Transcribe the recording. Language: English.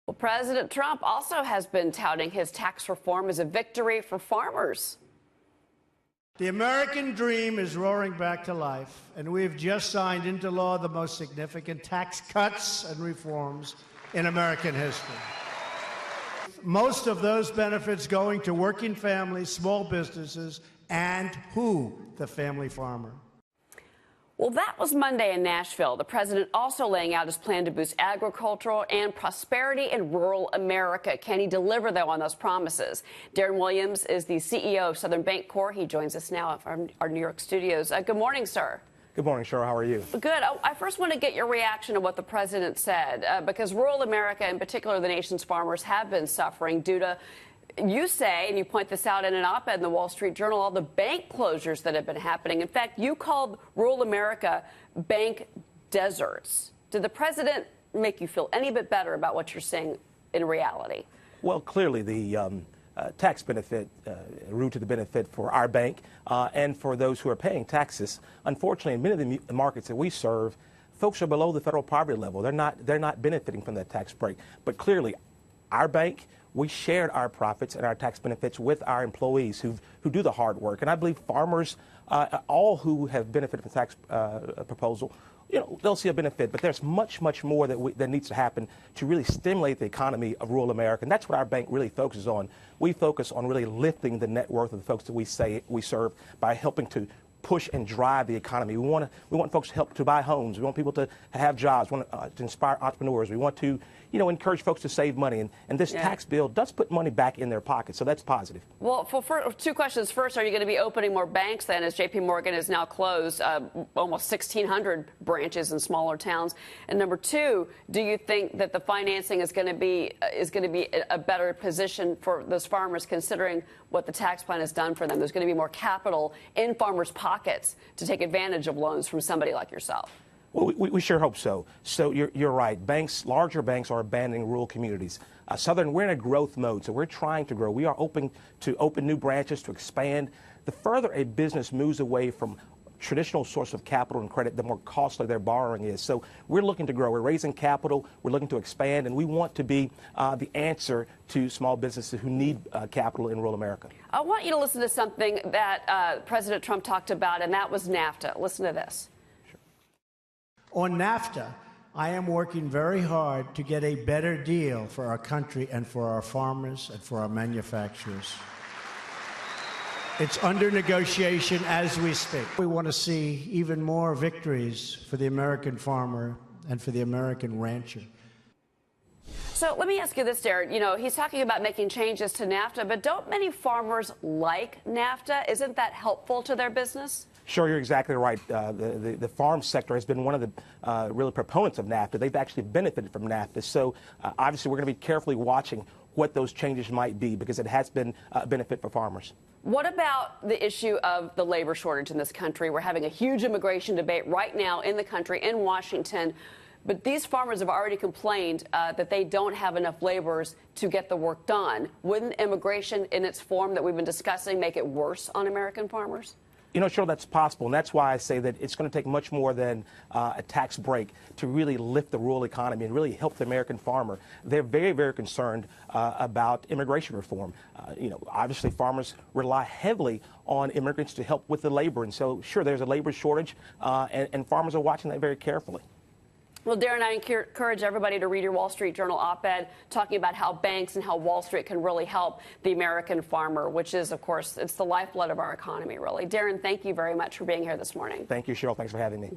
Well, President Trump also has been touting his tax reform as a victory for farmers. The American dream is roaring back to life, and we have just signed into law the most significant tax cuts and reforms in American history. Most of those benefits going to working families, small businesses, and who? The family farmer. Well, that was Monday in Nashville. The president also laying out his plan to boost agricultural and prosperity in rural America. Can he deliver, though, on those promises? Darren Williams is the CEO of Southern Bancorp. He joins us now from our New York studios. Good morning, sir. Good morning, Cheryl. How are you? Good. I first want to get your reaction to what the president said, because rural America, in particular the nation's farmers, have been suffering due to, you say, and you point this out in an op-ed in the Wall Street Journal, all the bank closures that have been happening. In fact, you called rural America bank deserts. Did the president make you feel any bit better about what you're seeing in reality? Well, clearly the tax benefit, route to the benefit for our bank and for those who are paying taxes. Unfortunately, in many of the markets that we serve, folks are below the federal poverty level. They're not benefiting from that tax break. But clearly, our bank, we shared our profits and our tax benefits with our employees who do the hard work. And I believe farmers, all who have benefited from the tax proposal, they'll see a benefit. But there's much, much more that needs to happen to really stimulate the economy of rural America. And that's what our bank really focuses on. We focus on really lifting the net worth of the folks that we serve by helping to push and drive the economy. We want folks to help to buy homes. We want people to have jobs. We want to inspire entrepreneurs. We want to, encourage folks to save money. And this tax bill does put money back in their pockets, so that's positive. Well, for two questions. First, are you going to be opening more banks then, as J.P. Morgan has now closed almost 1,600 branches in smaller towns? And number two, do you think that the financing is going to be a better position for those farmers, considering what the tax plan has done for them? There's going to be more capital in farmers' pockets to take advantage of loans from somebody like yourself. Well, we sure hope so. So you're right. Larger banks are abandoning rural communities. Southern, we're in a growth mode, so we're trying to grow. We are open to open new branches, to expand. The further a business moves away from traditional source of capital and credit, the more costly their borrowing is. So we're looking to grow. We're raising capital. We're looking to expand, and we want to be the answer to small businesses who need capital in rural America. I want you to listen to something that President Trump talked about, and that was NAFTA. Listen to this. On NAFTA, I am working very hard to get a better deal for our country and for our farmers and for our manufacturers. It's under negotiation as we speak. We want to see even more victories for the American farmer and for the American rancher. So let me ask you this, Darren. He's talking about making changes to NAFTA, but don't many farmers like NAFTA? Isn't that helpful to their business? Sure, you're exactly right. The farm sector has been one of the real proponents of NAFTA. They've actually benefited from NAFTA. So obviously we're going to be carefully watching what those changes might be, because it has been a benefit for farmers. What about the issue of the labor shortage in this country? We're having a huge immigration debate right now in the country, in Washington. But these farmers have already complained that they don't have enough laborers to get the work done. Wouldn't immigration in its form that we've been discussing make it worse on American farmers? Sure, that's possible, and that's why I say that it's going to take much more than a tax break to really lift the rural economy and really help the American farmer. They're very, very concerned about immigration reform. Obviously, farmers rely heavily on immigrants to help with the labor, and so, sure, there's a labor shortage, and farmers are watching that very carefully. Well, Darren, I encourage everybody to read your Wall Street Journal op-ed talking about how banks and how Wall Street can really help the American farmer, which is, of course, it's the lifeblood of our economy, really. Darren, thank you very much for being here this morning. Thank you, Cheryl. Thanks for having me.